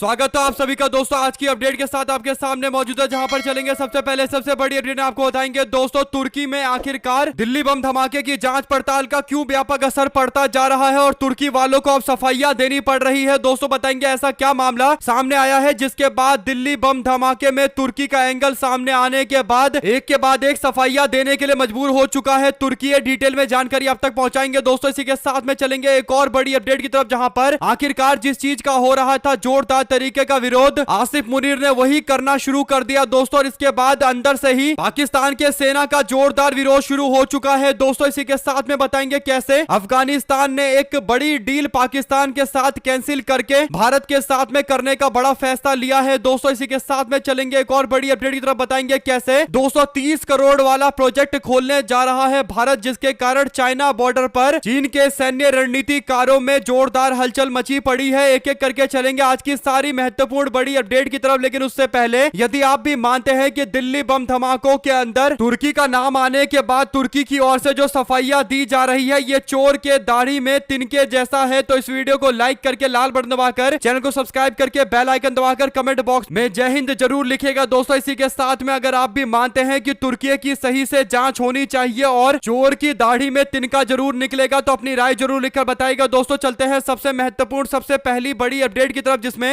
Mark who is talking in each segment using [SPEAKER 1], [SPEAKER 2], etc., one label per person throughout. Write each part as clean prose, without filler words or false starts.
[SPEAKER 1] स्वागत है आप सभी का दोस्तों आज की अपडेट के साथ आपके सामने मौजूद है, जहां पर चलेंगे सबसे पहले सबसे बड़ी अपडेट आपको बताएंगे दोस्तों। तुर्की में आखिरकार दिल्ली बम धमाके की जांच पड़ताल का क्यों व्यापक असर पड़ता जा रहा है और तुर्की वालों को अब सफाइयां देनी पड़ रही है। दोस्तों बताएंगे ऐसा क्या मामला सामने आया है जिसके बाद दिल्ली बम धमाके में तुर्की का एंगल सामने आने के बाद एक सफाइयां देने के लिए मजबूर हो चुका है तुर्की। डिटेल में जानकारी अब तक पहुंचाएंगे दोस्तों। इसी के साथ में चलेंगे एक और बड़ी अपडेट की तरफ, जहां पर आखिरकार जिस चीज का हो रहा था जोरदार तरीके का विरोध, आसिफ मुनीर ने वही करना शुरू कर दिया दोस्तों। और इसके बाद अंदर से ही पाकिस्तान के सेना का जोरदार विरोध शुरू हो चुका है दोस्तों। इसी के साथ में बताएंगे कैसे अफगानिस्तान ने एक बड़ी डील पाकिस्तान के साथ कैंसिल करके भारत के साथ में करने का बड़ा फैसला लिया है दोस्तों। इसी के साथ में चलेंगे एक और बड़ी अपडेट की तरफ, बताएंगे कैसे 230 करोड़ वाला प्रोजेक्ट खोलने जा रहा है भारत, जिसके कारण चाइना बॉर्डर पर चीन के सैन्य रणनीतिकारों में जोरदार हलचल मची पड़ी है। एक एक करके चलेंगे आज की सारी महत्वपूर्ण बड़ी अपडेट की तरफ। लेकिन उससे पहले यदि आप भी मानते हैं कि दिल्ली बम धमाकों के अंदर तुर्की का नाम आने के बाद तुर्की की ओर से जो सफाइयां दी जा रही है ये चोर के दाढ़ी में तिनके जैसा है, तो इस वीडियो को लाइक करके लाल बटन दबाकर चैनल को सब्सक्राइब करके बेल आइकन दबाकर कमेंट बॉक्स में जय हिंद जरूर लिखेगा दोस्तों। इसी के साथ में अगर आप भी मानते हैं कि तुर्की की सही से जांच होनी चाहिए और चोर की दाढ़ी में तिनका जरूर निकलेगा, तो अपनी राय जरूर लिखकर बताइएगा दोस्तों। चलते हैं सबसे महत्वपूर्ण सबसे पहली बड़ी अपडेट की तरफ, जिसमें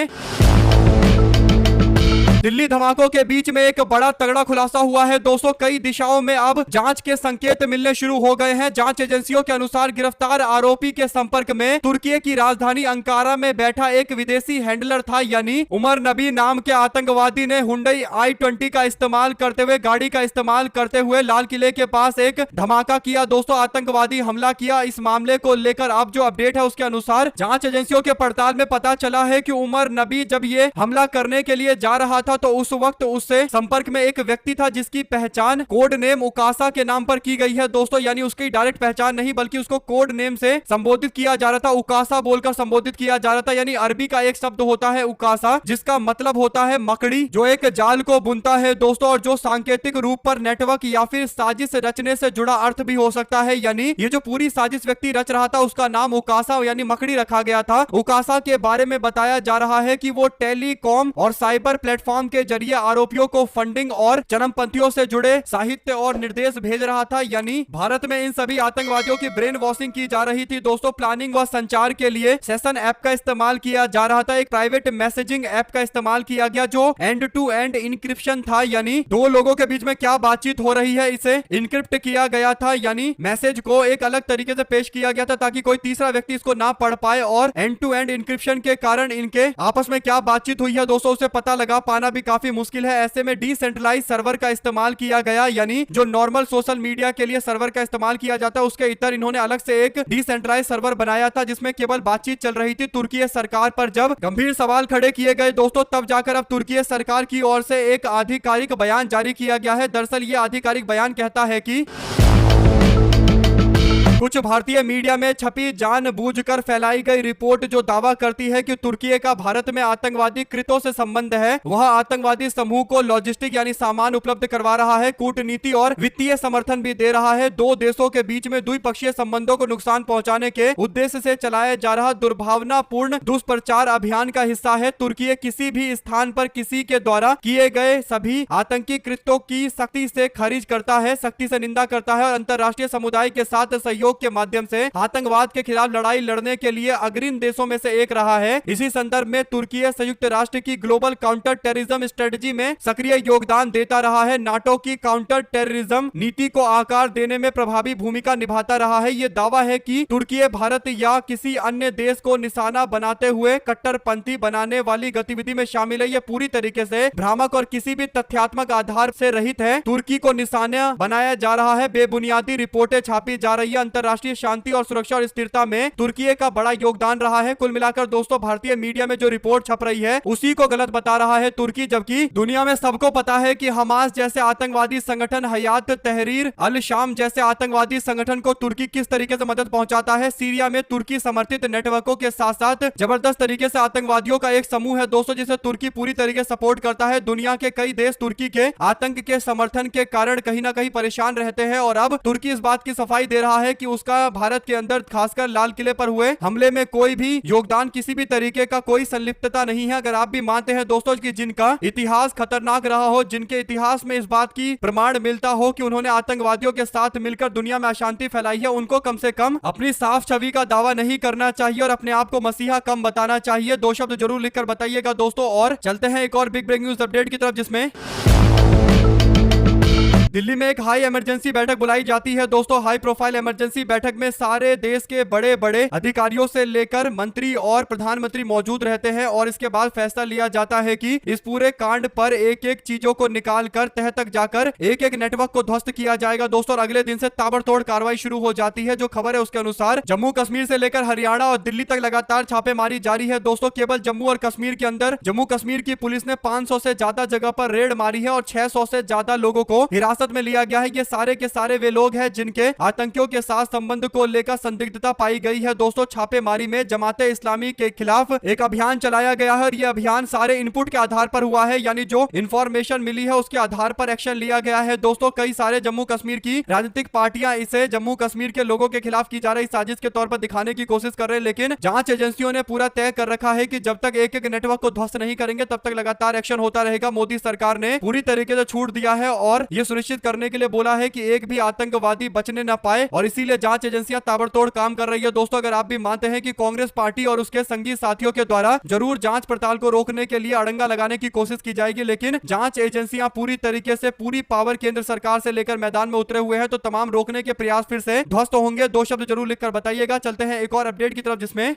[SPEAKER 1] दिल्ली धमाकों के बीच में एक बड़ा तगड़ा खुलासा हुआ है दोस्तों। कई दिशाओं में अब जांच के संकेत मिलने शुरू हो गए हैं। जांच एजेंसियों के अनुसार गिरफ्तार आरोपी के संपर्क में तुर्की की राजधानी अंकारा में बैठा एक विदेशी हैंडलर था, यानी उमर नबी नाम के आतंकवादी ने हुंडई i20 का इस्तेमाल करते हुए गाड़ी का इस्तेमाल करते हुए लाल किले के पास एक धमाका किया दोस्तों। आतंकवादी हमला किया। इस मामले को लेकर अब जो अपडेट है उसके अनुसार जांच एजेंसियों के पड़ताल में पता चला है कि उमर नबी जब ये हमला करने के लिए जा रहा था तो उस वक्त उससे संपर्क में एक व्यक्ति था जिसकी पहचान कोड नेम उकासा के नाम पर की गई है दोस्तों। यानी उसकी डायरेक्ट पहचान नहीं बल्कि उसको कोड नेम से संबोधित किया जा रहा था, उकासा बोलकर संबोधित किया जा रहा था। यानी अरबी का एक शब्द होता है उकासा, जिसका मतलब होता है मकड़ी, जो एक जाल को बुनता है दोस्तों, और जो सांकेतिक रूप पर नेटवर्क या फिर साजिश रचने से जुड़ा अर्थ भी हो सकता है। यानी ये जो पूरी साजिश व्यक्ति रच रहा था उसका नाम उकासा यानी मकड़ी रखा गया था। उकासा के बारे में बताया जा रहा है कि वो टेलीकॉम और साइबर प्लेटफॉर्म के जरिए आरोपियों को फंडिंग और चरमपंथियों से जुड़े साहित्य और निर्देश भेज रहा था। यानी भारत में इन सभी आतंकवादियों की ब्रेन वॉशिंग की जा रही थी दोस्तों। प्लानिंग व संचार के लिए सेशन ऐप का इस्तेमाल किया जा रहा था। एक प्राइवेट मैसेजिंग ऐप का इस्तेमाल किया गया जो एंड टू एंड इंक्रिप्शन था, यानी दो लोगों के बीच में क्या बातचीत हो रही है इसे इंक्रिप्ट किया गया था। यानी मैसेज को एक अलग तरीके से पेश किया गया था ताकि कोई तीसरा व्यक्ति इसको ना पढ़ पाए, और एंड टू एंड इंक्रिप्शन के कारण इनके आपस में क्या बातचीत हुई है दोस्तों उसे पता लगा पाना भी काफी मुश्किल है। ऐसे में डिसेंट्रलाइज सर्वर का इस्तेमाल किया गया, यानी जो नॉर्मल सोशल मीडिया के लिए सर्वर का इस्तेमाल किया जाता है उसके इतर इन्होंने अलग से एक डिसेंट्रलाइज सर्वर बनाया था जिसमें केवल बातचीत चल रही थी। तुर्की सरकार पर जब गंभीर सवाल खड़े किए गए दोस्तों तब जाकर अब तुर्की सरकार की ओर से एक आधिकारिक बयान जारी किया गया है। दरअसल ये आधिकारिक बयान कहता है कि कुछ भारतीय मीडिया में छपी जानबूझकर फैलाई गई रिपोर्ट जो दावा करती है कि तुर्की का भारत में आतंकवादी कृत्यों से संबंध है, वह आतंकवादी समूह को लॉजिस्टिक यानी सामान उपलब्ध करवा रहा है, कूटनीति और वित्तीय समर्थन भी दे रहा है। दो देशों के बीच में द्विपक्षीय संबंधों को नुकसान पहुंचाने के उद्देश्य से चलाया जा रहा दुर्भावनापूर्ण दुष्प्रचार अभियान का हिस्सा है। तुर्की किसी भी स्थान पर किसी के द्वारा किए गए सभी आतंकी कृत्यों की सख्ती से खारिज करता है, सख्ती से निंदा करता है और अंतर्राष्ट्रीय समुदाय के साथ सहयोग के माध्यम से आतंकवाद के खिलाफ लड़ाई लड़ने के लिए अग्रणी देशों में से एक रहा है। इसी संदर्भ में तुर्की संयुक्त राष्ट्र की ग्लोबल काउंटर टेररिज्म स्ट्रेटजी में सक्रिय योगदान देता रहा है। नाटो की काउंटर टेररिज्म नीति को आकार देने में प्रभावी भूमिका निभाता रहा है। यह दावा है कि तुर्की भारत या किसी अन्य देश को निशाना बनाते हुए कट्टरपंथी बनाने वाली गतिविधि में शामिल है। यह पूरी तरीके से भ्रामक और किसी भी तथ्यात्मक आधार से रहित है। तुर्की को निशाना बनाया जा रहा है, बेबुनियादी रिपोर्टें छापी जा रही है। अंतर्राष्ट्रीय शांति और सुरक्षा और स्थिरता में तुर्की का बड़ा योगदान रहा है। कुल मिलाकर दोस्तों भारतीय मीडिया में जो रिपोर्ट छप रही है उसी को गलत बता रहा है तुर्की, जबकि दुनिया में सबको पता है कि हमास जैसे आतंकवादी संगठन, हयात तहरीर अल शाम जैसे आतंकवादी संगठन को तुर्की किस तरीके से मदद पहुंचाता है। सीरिया में तुर्की समर्थित नेटवर्कों के साथ साथ जबरदस्त तरीके से आतंकवादियों का एक समूह है दोस्तों जिसे तुर्की पूरी तरीके से सपोर्ट करता है। दुनिया के कई देश तुर्की के आतंक के समर्थन के कारण कहीं ना कहीं परेशान रहते हैं और अब तुर्की इस बात की सफाई दे रहा है कि उसका भारत के अंदर खासकर लाल किले पर हुए हमले में कोई भी योगदान, किसी भी तरीके का कोई संलिप्तता नहीं है। अगर आप भी मानते हैं दोस्तों कि जिनका इतिहास खतरनाक रहा हो, जिनके इतिहास में इस बात की प्रमाण मिलता हो कि उन्होंने आतंकवादियों के साथ मिलकर दुनिया में अशांति फैलाई है, उनको कम से कम अपनी साफ छवि का दावा नहीं करना चाहिए और अपने आप को मसीहा कम बताना चाहिए। 2 शब्द जरूर लिखकर बताइएगा दोस्तों। और चलते हैं एक और बिग ब्रेकिंग न्यूज अपडेट की तरफ, जिसमें दिल्ली में एक हाई इमरजेंसी बैठक बुलाई जाती है दोस्तों। हाई प्रोफाइल इमरजेंसी बैठक में सारे देश के बड़े बड़े अधिकारियों से लेकर मंत्री और प्रधानमंत्री मौजूद रहते हैं और इसके बाद फैसला लिया जाता है कि इस पूरे कांड पर एक एक चीजों को निकाल कर तह तक जाकर एक एक नेटवर्क को ध्वस्त किया जाएगा दोस्तों। और अगले दिन से ताबड़तोड़ कार्रवाई शुरू हो जाती है। जो खबर है उसके अनुसार जम्मू कश्मीर से लेकर हरियाणा और दिल्ली तक लगातार छापेमारी जारी है दोस्तों। केवल जम्मू और कश्मीर के अंदर जम्मू कश्मीर की पुलिस ने 500 से ज्यादा जगह पर रेड मारी है और 600 से ज्यादा लोगों को हिरासत में लिया गया है। ये सारे के सारे वे लोग हैं जिनके आतंकियों के साथ संबंध को लेकर संदिग्धता पाई गई है दोस्तों। छापेमारी में जमाते इस्लामी के खिलाफ एक अभियान चलाया गया है और यह अभियान सारे इनपुट के आधार पर हुआ है, यानी जो इंफॉर्मेशन मिली है उसके आधार पर एक्शन लिया गया है दोस्तों। कई सारे जम्मू कश्मीर की राजनीतिक पार्टियां इसे जम्मू कश्मीर के लोगों के खिलाफ की जा रही साजिश के तौर पर दिखाने की कोशिश कर रहे हैं, लेकिन जांच एजेंसियों ने पूरा तय कर रखा है कि जब तक एक एक नेटवर्क को ध्वस्त नहीं करेंगे तब तक लगातार एक्शन होता रहेगा। मोदी सरकार ने पूरी तरीके से छूट दिया है और यह सुनिश्चित करने के लिए बोला है कि एक भी आतंकवादी बचने न पाए और इसीलिए जांच एजेंसियां ताबड़तोड़ काम कर रही है दोस्तों। अगर आप भी मानते हैं कि कांग्रेस पार्टी और उसके संगी साथियों के द्वारा जरूर जांच पड़ताल को रोकने के लिए अड़ंगा लगाने की कोशिश की जाएगी, लेकिन जांच एजेंसियां पूरी तरीके से पूरी पावर केंद्र सरकार से लेकर मैदान में उतरे हुए हैं, तो तमाम रोकने के प्रयास फिर से ध्वस्त होंगे। 2 शब्द जरूर लिखकर बताइएगा। चलते हैं एक और अपडेट की तरफ, जिसमें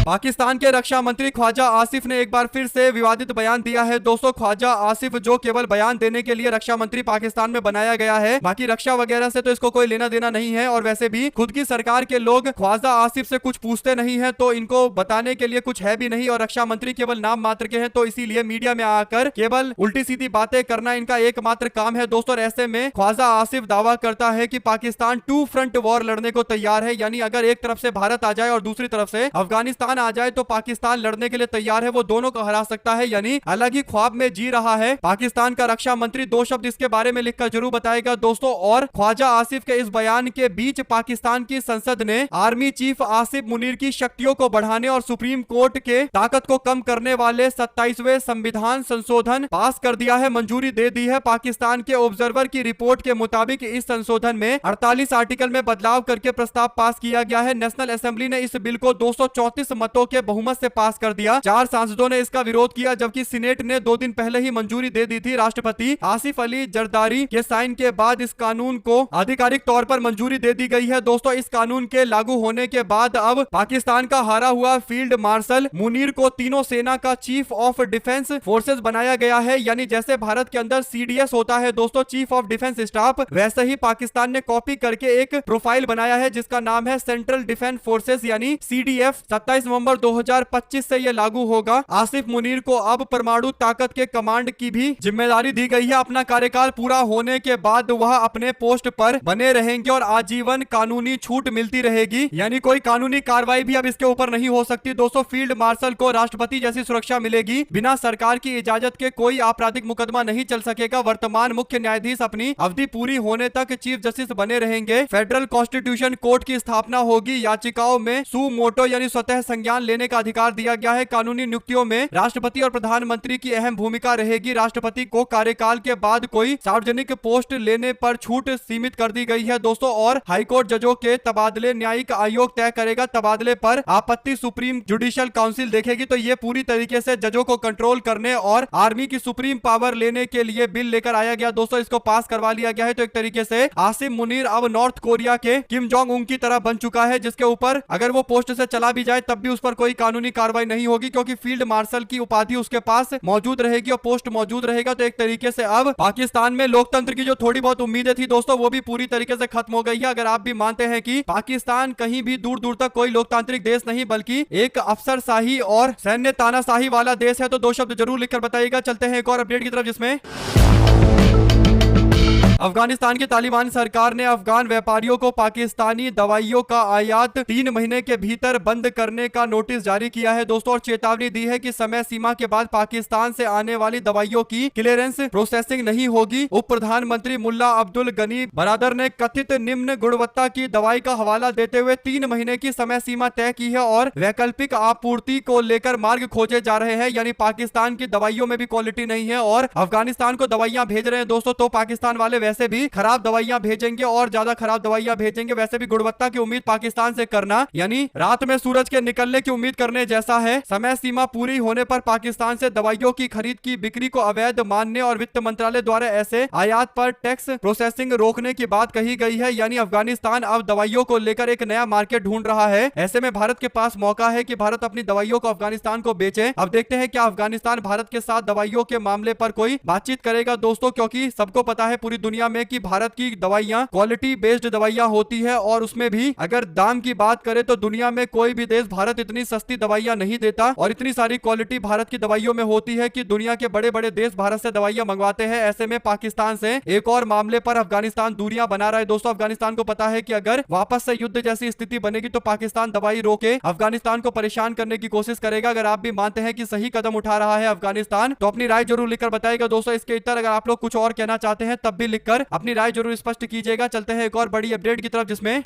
[SPEAKER 1] पाकिस्तान के रक्षा मंत्री ख्वाजा आसिफ ने एक बार फिर से विवादित बयान दिया है दोस्तों। ख्वाजा आसिफ जो केवल बयान देने के लिए रक्षा मंत्री पाकिस्तान में बनाया गया है, बाकी रक्षा वगैरह से तो इसको कोई लेना देना नहीं है और वैसे भी खुद की सरकार के लोग ख्वाजा आसिफ से कुछ पूछते नहीं है, तो इनको बताने के लिए कुछ है भी नहीं और रक्षा मंत्री केवल नाम मात्र के हैं, तो इसीलिए मीडिया में आकर केवल उल्टी सीधी बातें करना इनका एकमात्र काम है दोस्तों। और ऐसे में ख्वाजा आसिफ दावा करता है कि पाकिस्तान 2 फ्रंट वॉर लड़ने को तैयार है, यानी अगर एक तरफ से भारत आ जाए और दूसरी तरफ से अफगानिस्तान आ जाए तो पाकिस्तान लड़ने के लिए तैयार है, वो दोनों को हरा सकता है, यानी अलग ही ख्वाब में जी रहा है पाकिस्तान का रक्षा मंत्री। 2 शब्द इसके बारे में लिखकर जरूर बताएगा दोस्तों। और ख्वाजा आसिफ के इस बयान के बीच पाकिस्तान की संसद ने आर्मी चीफ आसिफ मुनीर की शक्तियों को बढ़ाने और सुप्रीम कोर्ट के ताकत को कम करने वाले 27वें संविधान संशोधन पास कर दिया है, मंजूरी दे दी है। पाकिस्तान के ऑब्जर्वर की रिपोर्ट के मुताबिक इस संशोधन में 48 आर्टिकल में बदलाव करके प्रस्ताव पास किया गया है। नेशनल असेंबली ने इस बिल को 234 मतों के बहुमत से पास कर दिया। 4 सांसदों ने इसका विरोध किया, जबकि सीनेट ने 2 दिन पहले ही मंजूरी दे दी थी। राष्ट्रपति आसिफ अली जरदारी के साइन के बाद इस कानून को आधिकारिक तौर पर मंजूरी दे दी गई है दोस्तों। इस कानून के लागू होने के बाद अब पाकिस्तान का हारा हुआ फील्ड मार्शल मुनीर को तीनों सेना का चीफ ऑफ डिफेंस फोर्सेस बनाया गया है, यानी जैसे भारत के अंदर सीडीएस होता है दोस्तों, चीफ ऑफ डिफेंस स्टाफ, वैसे ही पाकिस्तान ने कॉपी करके एक प्रोफाइल बनाया है जिसका नाम है सेंट्रल डिफेंस फोर्सेस यानी सीडीएफ। 27 नवंबर 2025 से यह लागू होगा। आसिफ मुनीर को अब परमाणु ताकत के कमांड की भी जिम्मेदारी दी गई है। अपना कार्यकाल पूरा होने के बाद वह अपने पोस्ट पर बने रहेंगे और आजीवन कानूनी छूट मिलती रहेगी, यानी कोई कानूनी कार्रवाई भी अब इसके ऊपर नहीं हो सकती दोस्तों। फील्ड मार्शल को राष्ट्रपति जैसी सुरक्षा मिलेगी, बिना सरकार की इजाजत के कोई आपराधिक मुकदमा नहीं चल सकेगा। वर्तमान मुख्य न्यायाधीश अपनी अवधि पूरी होने तक चीफ जस्टिस बने रहेंगे। फेडरल कॉन्स्टिट्यूशन कोर्ट की स्थापना होगी। याचिकाओं में सू मोटो यानी स्वतः संज्ञान लेने का अधिकार दिया गया है। कानूनी नियुक्तियों में राष्ट्रपति और प्रधानमंत्री की अहम भूमिका रहेगी। राष्ट्रपति को कार्यकाल के बाद कोई सार्वजनिक पोस्ट लेने पर छूट सीमित कर दी गई है दोस्तों। और हाईकोर्ट जजों के तबादले न्यायिक आयोग तय करेगा। तबादले पर आपत्ति सुप्रीम जुडिशियल काउंसिल देखेगी। तो ये पूरी तरीके से जजों को कंट्रोल करने और आर्मी की सुप्रीम पावर लेने के लिए बिल लेकर आया गया दोस्तों। इसको पास करवा लिया गया है। तो एक तरीके से आसिफ मुनीर अब नॉर्थ कोरिया के किम जोंग उन की तरह बन चुका है, जिसके ऊपर अगर वो पोस्ट से चला भी जाए तब भी उस पर कोई कानूनी कार्रवाई नहीं होगी, क्योंकि फील्ड मार्शल की उपाधि उसके पास मौजूद रहेगी और पोस्ट मौजूद रहेगा। तो एक तरीके से अब पाकिस्तान में लोकतंत्र की जो थोड़ी बहुत उम्मीदें थी दोस्तों, वो भी पूरी तरीके से खत्म हो गई है। अगर आप भी मानते हैं कि पाकिस्तान कहीं भी दूर दूर तक कोई लोकतांत्रिक देश नहीं बल्कि एक अफसरशाही और सैन्य तानाशाही वाला देश है, तो 2 शब्द जरूर लिखकर बताइएगा। चलते हैं एक और अपडेट की तरफ, जिसमें अफगानिस्तान की तालिबान सरकार ने अफगान व्यापारियों को पाकिस्तानी दवाइयों का आयात 3 महीने के भीतर बंद करने का नोटिस जारी किया है दोस्तों, और चेतावनी दी है कि समय सीमा के बाद पाकिस्तान से आने वाली दवाइयों की क्लियरेंस प्रोसेसिंग नहीं होगी। उप प्रधानमंत्री मुल्ला अब्दुल गनी बरादर ने कथित निम्न गुणवत्ता की दवाई का हवाला देते हुए 3 महीने की समय सीमा तय की है और वैकल्पिक आपूर्ति को लेकर मार्ग खोजे जा रहे हैं। यानी पाकिस्तान की दवाइयों में भी क्वालिटी नहीं है और अफगानिस्तान को दवाइयां भेज रहे हैं दोस्तों, तो पाकिस्तान वाले वैसे भी खराब दवाइयां भेजेंगे और ज्यादा खराब दवाइयां भेजेंगे। वैसे भी गुणवत्ता की उम्मीद पाकिस्तान से करना यानी रात में सूरज के निकलने की उम्मीद करने जैसा है। समय सीमा पूरी होने पर पाकिस्तान से दवाइयों की खरीद की बिक्री को अवैध मानने और वित्त मंत्रालय द्वारा ऐसे आयात पर टैक्स प्रोसेसिंग रोकने की बात कही गई है। यानी अफगानिस्तान अब दवाइयों को लेकर एक नया मार्केट ढूंढ रहा है। ऐसे में भारत के पास मौका है कि भारत अपनी दवाइयों को अफगानिस्तान को बेचे। अब देखते हैं क्या अफगानिस्तान भारत के साथ दवाइयों के मामले पर कोई बातचीत करेगा दोस्तों, क्योंकि सबको पता है पूरी दुनिया में कि भारत की दवाइयां क्वालिटी बेस्ड दवाइयां होती है और उसमें भी अगर दाम की बात करें तो दुनिया में कोई भी देश भारत इतनी सस्ती दवाइयां नहीं देता और इतनी सारी क्वालिटी भारत की दवाइयों में होती है कि दुनिया के बड़े बड़े देश भारत से दवाइयां मंगवाते हैं। ऐसे में पाकिस्तान से एक और मामले पर अफगानिस्तान दूरियां बना रहा है दोस्तों। अफगानिस्तान को पता है कि अगर वापस से युद्ध जैसी स्थिति बनेगी तो पाकिस्तान दवाई रोके अफगानिस्तान को परेशान करने की कोशिश करेगा। अगर आप भी मानते हैं कि सही कदम उठा रहा है अफगानिस्तान तो अपनी राय जरूर लिखकर बताइएगा दोस्तों। इसके इतर अगर आप लोग कुछ और कहना चाहते हैं तब भी लिखकर अपनी राय जरूर स्पष्ट कीजिएगा। चलते हैं एक और बड़ी अपडेट की तरफ, जिसमें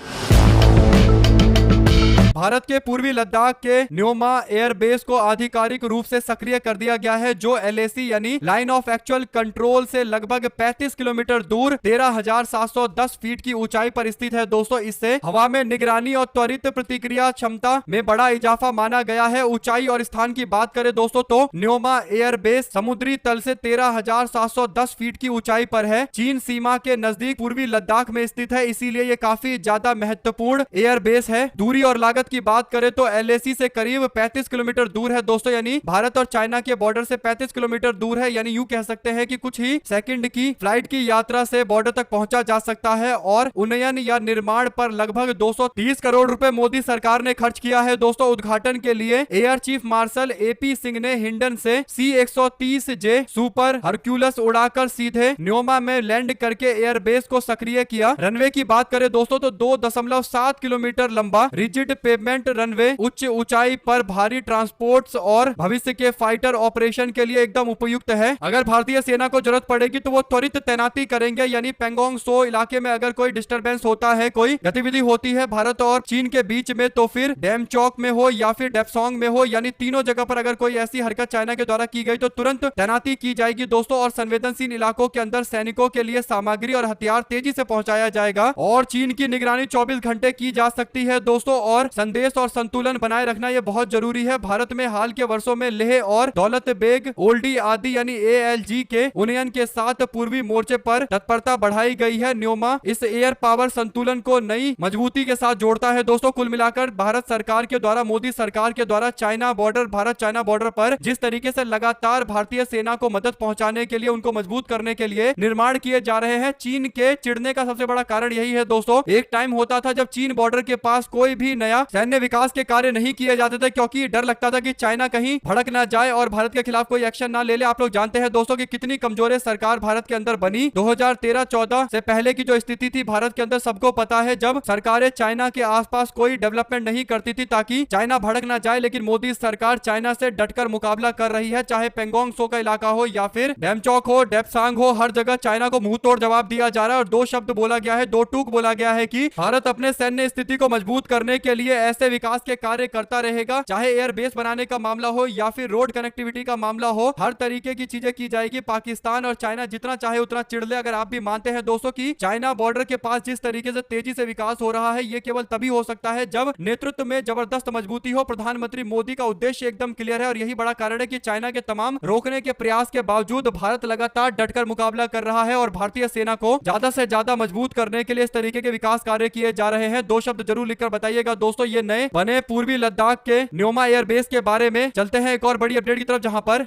[SPEAKER 1] भारत के पूर्वी लद्दाख के न्योमा एयरबेस को आधिकारिक रूप से सक्रिय कर दिया गया है, जो एलएसी यानी लाइन ऑफ एक्चुअल कंट्रोल से लगभग 35 किलोमीटर दूर 13,710 फीट की ऊंचाई पर स्थित है दोस्तों। इससे हवा में निगरानी और त्वरित प्रतिक्रिया क्षमता में बड़ा इजाफा माना गया है। ऊंचाई और स्थान की बात करें दोस्तों तो न्योमा एयरबेस समुद्री तल से 13,710 फीट की ऊंचाई पर है। चीन सीमा के नजदीक पूर्वी लद्दाख में स्थित है, इसीलिए यह काफी ज्यादा महत्वपूर्ण एयरबेस है। दूरी और लागत की बात करें तो एलएसी से करीब 35 किलोमीटर दूर है दोस्तों, यानी भारत और चाइना के बॉर्डर से 35 किलोमीटर दूर है। यानी यूं कह सकते हैं कि कुछ ही सेकंड की फ्लाइट की यात्रा से बॉर्डर तक पहुंचा जा सकता है। और उन्नयन या निर्माण पर लगभग 230 करोड़ रुपए मोदी सरकार ने खर्च किया है दोस्तों। उद्घाटन के लिए air chief marshal AP Singh ने हिंडन से C-130J सुपर हरक्यूलस उड़ाकर सीधे न्योमा में लैंड करके एयरबेस को सक्रिय किया। रनवे की बात करें दोस्तों तो 2.7 किलोमीटर लंबा रिजिड पेवमेंट रनवे उच्च ऊंचाई पर भारी ट्रांसपोर्ट्स और भविष्य के फाइटर ऑपरेशन के लिए एकदम उपयुक्त है। अगर भारतीय सेना को जरूरत पड़ेगी तो वो त्वरित तैनाती करेंगे। यानी पेंगोंग सो इलाके में अगर कोई डिस्टरबेंस होता है, कोई गतिविधि होती है भारत और चीन के बीच में, तो फिर डेमचौक में हो या फिर डेप्सोंग में हो, यानी तीनों जगह पर अगर कोई ऐसी हरकत चाइना के द्वारा की गई तो तुरंत तैनाती की जाएगी दोस्तों। और संवेदनशील इलाकों के अंदर सैनिकों के लिए सामग्री और हथियार तेजी से पहुंचाया जाएगा और चीन की निगरानी 24 घंटे की जा सकती है दोस्तों। और संदेश और संतुलन बनाए रखना यह बहुत जरूरी है। भारत में हाल के वर्षों में लेह और दौलत बेग ओल्डी आदि यानी ALG के उन्नयन के साथ पूर्वी मोर्चे पर तत्परता बढ़ाई गई है। न्योमा इस एयर पावर संतुलन को नई मजबूती के साथ जोड़ता है दोस्तों। कुल मिलाकर भारत सरकार के द्वारा, मोदी सरकार के द्वारा China border, Bharat China border पर जिस तरीके से लगातार भारतीय सेना को मदद पहुंचाने के लिए, उनको मजबूत करने के लिए निर्माण किए जा रहे हैं। चीन के चिढ़ने का सबसे बड़ा कारण यही है दोस्तों। एक टाइम होता था जब चीन बॉर्डर के पास कोई भी नया सैन्य विकास के कार्य नहीं किए जाते थे, क्योंकि डर लगता था कि चाइना कहीं भड़क ना जाए और भारत के खिलाफ कोई एक्शन ना ले ले। आप लोग जानते हैं दोस्तों कि कितनी कमजोर सरकार भारत के अंदर बनी। 2013-14 से पहले की जो स्थिति थी भारत के अंदर सबको पता है, जब सरकारें चाइना के आसपास कोई डेवलपमेंट नहीं करती थी ताकि चाइना भड़क ना जाए। लेकिन मोदी सरकार चाइना से डटकर मुकाबला कर रही है, चाहे पेंगोंग सो का इलाका हो या फिर डेमचौक हो, डेप्सांग हो, हर जगह चाइना को मुंह तोड़ जवाब दिया जा रहा है। और दो शब्द बोला गया है, दो टूक बोला गया है कि भारत अपने सैन्य स्थिति को मजबूत करने के लिए ऐसे विकास के कार्य करता रहेगा, चाहे एयरबेस बनाने का मामला हो या फिर रोड कनेक्टिविटी का मामला हो, हर तरीके की चीजें की जाएगी। पाकिस्तान और चाइना जितना चाहे उतना चिढ़ ले। अगर आप भी मानते हैं दोस्तों कि चाइना बॉर्डर के पास जिस तरीके से तेजी से विकास हो रहा है, ये केवल तभी हो सकता है जब नेतृत्व में जबरदस्त मजबूती हो। प्रधानमंत्री मोदी का उद्देश्य एकदम क्लियर है और यही बड़ा कारण है कि चाइना के तमाम रोकने के प्रयास के बावजूद भारत लगातार डटकर मुकाबला कर रहा है और भारतीय सेना को ज्यादा से ज्यादा मजबूत करने के लिए इस तरीके के विकास कार्य किए जा रहे हैं। दो शब्द जरूर लिखकर बताइएगा दोस्तों ये नए बने पूर्वी लद्दाख के न्योमा एयरबेस के बारे में। चलते हैं एक और बड़ी अपडेट की तरफ, जहां पर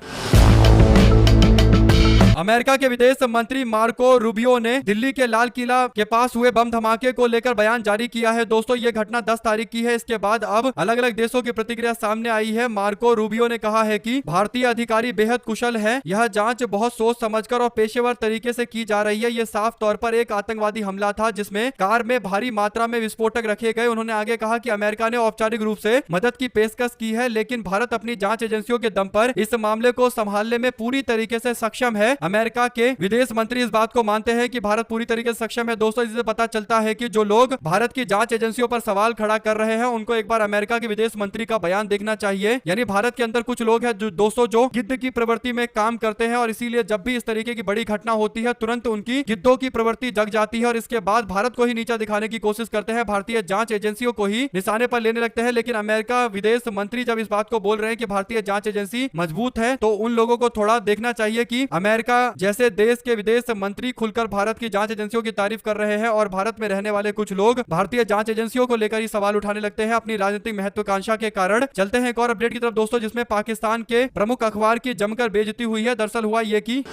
[SPEAKER 1] अमेरिका के विदेश मंत्री मार्को रूबियो ने दिल्ली के लाल किला के पास हुए बम धमाके को लेकर बयान जारी किया है। दोस्तों ये घटना 10 तारीख की है। इसके बाद अब अलग अलग देशों की प्रतिक्रिया सामने आई है। मार्को रूबियो ने कहा है कि भारतीय अधिकारी बेहद कुशल है, यह जांच बहुत सोच समझकर और पेशेवर तरीके से की जा रही है। यह साफ तौर पर एक आतंकवादी हमला था जिसमें कार में भारी मात्रा में विस्फोटक रखे गए। उन्होंने आगे कहा कि अमेरिका ने औपचारिक रूप से मदद की पेशकश की है, लेकिन भारत अपनी जांच एजेंसियों के दम पर इस मामले को संभालने में पूरी तरीके से सक्षम है। अमेरिका के विदेश मंत्री इस बात को मानते हैं कि भारत पूरी तरीके से सक्षम है। दोस्तों इससे पता चलता है कि जो लोग भारत की जांच एजेंसियों पर सवाल खड़ा कर रहे हैं उनको एक बार अमेरिका के विदेश मंत्री का बयान देखना चाहिए। यानी भारत के अंदर कुछ लोग हैं जो दोस्तों जो गिद्ध की प्रवृत्ति में काम करते हैं और इसीलिए जब भी इस तरीके की बड़ी घटना होती है तुरंत उनकी गिद्धों की प्रवृत्ति जग जाती है और इसके बाद भारत को ही नीचा दिखाने की कोशिश करते हैं, भारतीय जांच एजेंसियों को ही निशाने पर लेने लगते हैं। लेकिन अमेरिका विदेश मंत्री जब इस बात को बोल रहे हैं कि भारतीय जांच एजेंसी मजबूत है तो उन लोगों को थोड़ा देखना चाहिए कि अमेरिका जैसे देश के विदेश मंत्री खुलकर भारत की जांच एजेंसियों की तारीफ कर रहे हैं और भारत में रहने वाले कुछ लोग भारतीय जांच एजेंसियों को लेकर ही सवाल उठाने लगते हैं अपनी राजनीतिक महत्वाकांक्षा के कारण। चलते हैं एक और अपडेट की तरफ दोस्तों, जिसमें पाकिस्तान के प्रमुख अखबार की जमकर बेइज्जती हुई है। दरअसल हुआ यह कि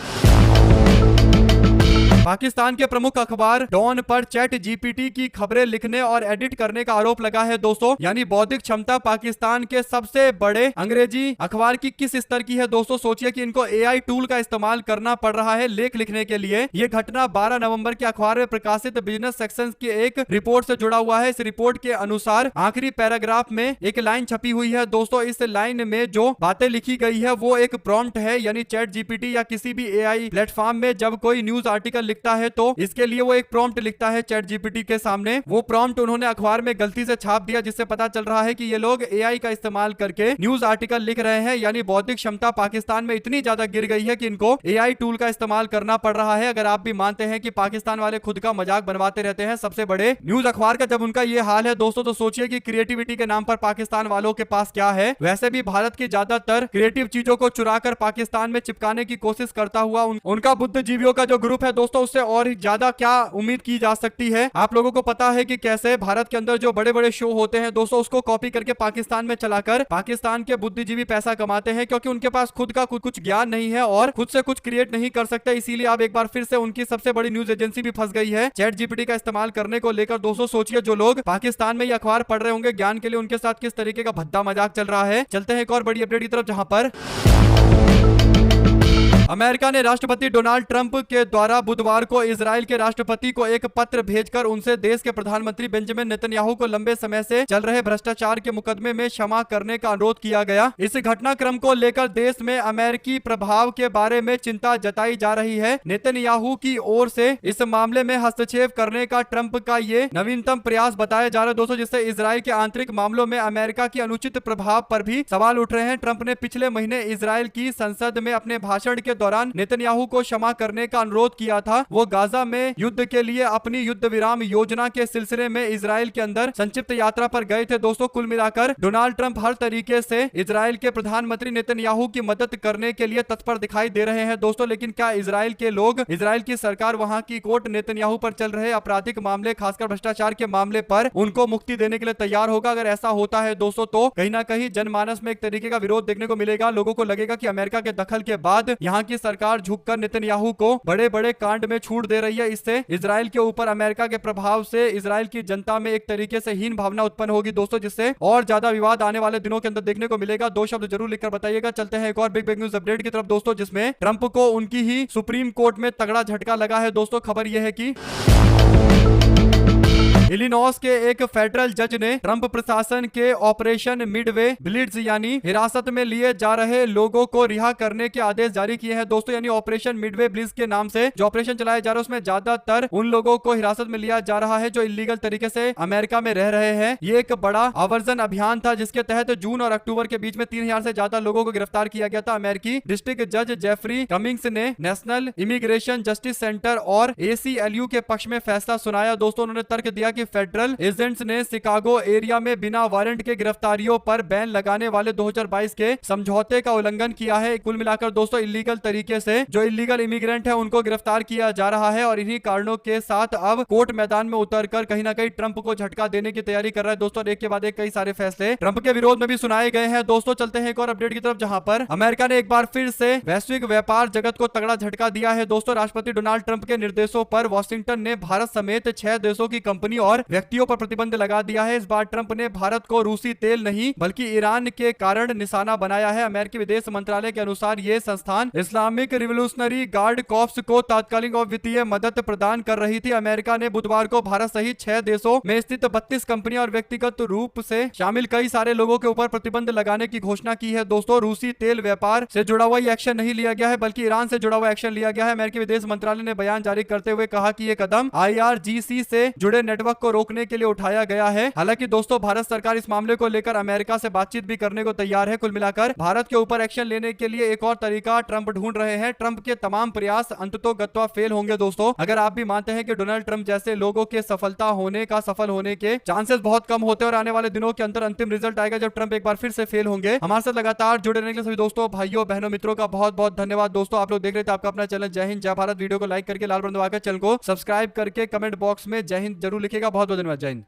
[SPEAKER 1] पाकिस्तान के प्रमुख अखबार डॉन पर चैट जीपीटी की खबरें लिखने और एडिट करने का आरोप लगा है दोस्तों। यानी बौद्धिक क्षमता पाकिस्तान के सबसे बड़े अंग्रेजी अखबार की किस स्तर की है दोस्तों। सोचिए कि इनको एआई टूल का इस्तेमाल करना पड़ रहा है लेख लिखने के लिए। यह घटना 12 नवंबर के अखबार में प्रकाशित बिजनेस सेक्शन की एक रिपोर्ट से जुड़ा हुआ है। इस रिपोर्ट के अनुसार आखिरी पैराग्राफ में एक लाइन छपी हुई है दोस्तों। इस लाइन में जो बातें लिखी गई है वो एक प्रॉम्प्ट है, यानी चैट जीपीटी या किसी भी एआई प्लेटफॉर्म में जब कोई न्यूज आर्टिकल लिखता है तो इसके लिए वो एक प्रॉम्प्ट लिखता है चैट जीपीटी के सामने। वो प्रॉम्प्ट उन्होंने अखबार में गलती से छाप दिया जिससे पता चल रहा है कि ये लोग एआई का इस्तेमाल करके न्यूज आर्टिकल लिख रहे हैं। यानी बौद्धिक क्षमता पाकिस्तान में इतनी ज्यादा गिर गई है कि इनको एआई टूल का इस्तेमाल करना पड़ रहा है। अगर आप भी मानते हैं कि पाकिस्तान वाले खुद का मजाक बनवाते रहते हैं सबसे बड़े न्यूज अखबार का, जब उनका ये हाल है दोस्तों तो सोचिए कि क्रिएटिविटी के नाम पर पाकिस्तान वालों के पास क्या है। वैसे भी भारत की ज्यादातर क्रिएटिव चीजों को चुराकर पाकिस्तान में चिपकाने की कोशिश करता हुआ उनका बुद्धिजीवियों का जो ग्रुप है दोस्तों उससे और ज्यादा क्या उम्मीद की जा सकती है। आप लोगों को पता है कि कैसे भारत के अंदर जो बड़े बड़े शो होते हैं दोस्तों उसको कॉपी करके पाकिस्तान में चलाकर पाकिस्तान के बुद्धिजीवी पैसा कमाते हैं, क्योंकि उनके पास खुद का कुछ ज्ञान नहीं है और खुद से कुछ क्रिएट नहीं कर सकते। इसीलिए अब एक बार फिर से उनकी सबसे बड़ी न्यूज एजेंसी भी फंस गई है चैट जीपीटी का इस्तेमाल करने को लेकर। दोस्तों सोचिए जो लोग पाकिस्तान में ये अखबार पढ़ रहे होंगे ज्ञान के लिए, उनके साथ किस तरीके का भद्दा मजाक चल रहा है। चलते हैं एक और बड़ी अपडेट की तरफ, जहां पर अमेरिका ने राष्ट्रपति डोनाल्ड ट्रंप के द्वारा बुधवार को इजराइल के राष्ट्रपति को एक पत्र भेजकर उनसे देश के प्रधानमंत्री बेंजामिन नेतन्याहू को लंबे समय से चल रहे भ्रष्टाचार के मुकदमे में क्षमा करने का अनुरोध किया गया। इस घटनाक्रम को लेकर देश में अमेरिकी प्रभाव के बारे में चिंता जताई जा रही है। नेतन्याहू की ओर से इस मामले में हस्तक्षेप करने का ट्रंप का ये नवीनतम प्रयास बताया जा रहा है दोस्तों, जिससे इजराइल के आंतरिक मामलों में अमेरिका की अनुचित प्रभाव पर भी सवाल उठ रहे हैं। ट्रंप ने पिछले महीने इजराइल की संसद में अपने भाषण के दौरान नेतन्याहू को क्षमा करने का अनुरोध किया था। वो गाजा में युद्ध के लिए अपनी युद्ध विराम योजना के सिलसिले में इजराइल के अंदर संक्षिप्त यात्रा पर गए थे दोस्तों। कुल मिलाकर डोनाल्ड ट्रंप हर तरीके से इजराइल के प्रधानमंत्री नेतन्याहू की मदद करने के लिए तत्पर दिखाई दे रहे हैं दोस्तों। लेकिन क्या इजराइल के लोग, इजराइल की सरकार, वहां की कोर्ट नेतन्याहू पर चल रहे आपराधिक मामले खासकर भ्रष्टाचार के मामले पर उनको मुक्ति देने के लिए तैयार होगा? अगर ऐसा होता है दोस्तों तो कहीं ना कहीं जनमानस में एक तरीके का विरोध देखने को मिलेगा। लोगों को लगेगा कि अमेरिका के दखल के बाद यहाँ की सरकार झुककर नेतन्याहू को बड़े बड़े कांड में छूट दे रही है। इससे इजराइल के ऊपर अमेरिका के प्रभाव से इजराइल की जनता में एक तरीके से हीन भावना उत्पन्न होगी दोस्तों, जिससे और ज्यादा विवाद आने वाले दिनों के अंदर देखने को मिलेगा। 2 शब्द जरूर लिखकर बताइएगा। चलते हैं एक और बिग न्यूज अपडेट की तरफ दोस्तों, जिसमें ट्रंप को उनकी ही सुप्रीम कोर्ट में तगड़ा झटका लगा है दोस्तों। खबर यह है कि इलिनॉस के एक फेडरल जज ने ट्रंप प्रशासन के ऑपरेशन मिडवे ब्लिट्ज यानी हिरासत में लिए जा रहे लोगों को रिहा करने के आदेश जारी किए हैं दोस्तों। यानी ऑपरेशन मिडवे ब्लिट्ज के नाम से जो ऑपरेशन चलाया जा रहा है उसमें ज्यादातर उन लोगों को हिरासत में लिया जा रहा है जो इलीगल तरीके से अमेरिका में रह रहे हैं। ये एक बड़ा आवर्जन अभियान था जिसके तहत जून और अक्टूबर के बीच में 3000 से ज्यादा लोगों को गिरफ्तार किया गया था। अमेरिकी डिस्ट्रिक्ट जज जेफरी कमिंग्स ने नेशनल इमिग्रेशन जस्टिस सेंटर और ACLU के पक्ष में फैसला सुनाया दोस्तों। उन्होंने तर्क दिया कि कि फेडरल एजेंट्स ने शिकागो एरिया में बिना वारंट के गिरफ्तारियों पर बैन लगाने वाले 2022 के समझौते का उल्लंघन किया है। कुल मिलाकर दोस्तों इलीगल तरीके से जो इलीगल इमिग्रेंट है उनको गिरफ्तार किया जा रहा है और इन्हीं कारणों के साथ अब कोर्ट मैदान में उतरकर कहीं ना कहीं ट्रंप को झटका देने की तैयारी कर रहा है। दोस्तों एक के बाद एक कई सारे फैसले ट्रंप के विरोध में भी सुनाए गए हैं। दोस्तों चलते हैं एक और अपडेट की तरफ, जहां पर अमेरिका ने एक बार फिर से वैश्विक व्यापार जगत को तगड़ा झटका दिया है। दोस्तों राष्ट्रपति डोनाल्ड ट्रंप के निर्देशों पर वॉशिंगटन ने भारत समेत 6 देशों की कंपनी और व्यक्तियों पर प्रतिबंध लगा दिया है। इस बार ट्रंप ने भारत को रूसी तेल नहीं बल्कि ईरान के कारण निशाना बनाया है। अमेरिकी विदेश मंत्रालय के अनुसार ये संस्थान इस्लामिक रिवोल्यूशनरी गार्ड कॉर्प्स को तात्कालिक और वित्तीय मदद प्रदान कर रही थी। अमेरिका ने बुधवार को भारत सहित 6 देशों में स्थित 32 कंपनियां और व्यक्तिगत रूप से शामिल कई सारे लोगों के ऊपर प्रतिबंध लगाने की घोषणा की है। दोस्तों रूसी तेल व्यापार से जुड़ा हुआ एक्शन नहीं लिया गया है बल्कि ईरान से जुड़ा हुआ एक्शन लिया गया है। अमेरिकी विदेश मंत्रालय ने बयान जारी करते हुए कहा कि यह कदम IRGC से जुड़े नेटवर्क को रोकने के लिए उठाया गया है। हालांकि दोस्तों भारत सरकार इस मामले को लेकर अमेरिका से बातचीत भी करने को तैयार है। कुल मिलाकर भारत के ऊपर एक्शन लेने के लिए एक और तरीका ट्रंप ढूंढ रहे हैं। ट्रंप के तमाम प्रयास अंततोगत्वा फेल होंगे। दोस्तों अगर आप भी मानते हैं कि डोनाल्ड ट्रंप जैसे लोगों के सफल होने के चांसेस बहुत कम होते हैं और आने वाले दिनों के अंदर अंतिम रिजल्ट आएगा जब ट्रंप एक बार फिर से फेल होंगे। हमारे साथ लगातार जुड़े रहने के लिए सभी दोस्तों, भाइयों, बहनों, मित्रों का बहुत बहुत धन्यवाद। दोस्तों आप लोग देख रहे थे आपका अपना चैनल जय हिंद जय भारत। वीडियो को लाइक करके लाल बटन दबाकर चैनल को सब्सक्राइब करके कमेंट बॉक्स में जय हिंद जरूर लिखेगा। बहुत बहुत धन्यवाद। जय हिंद।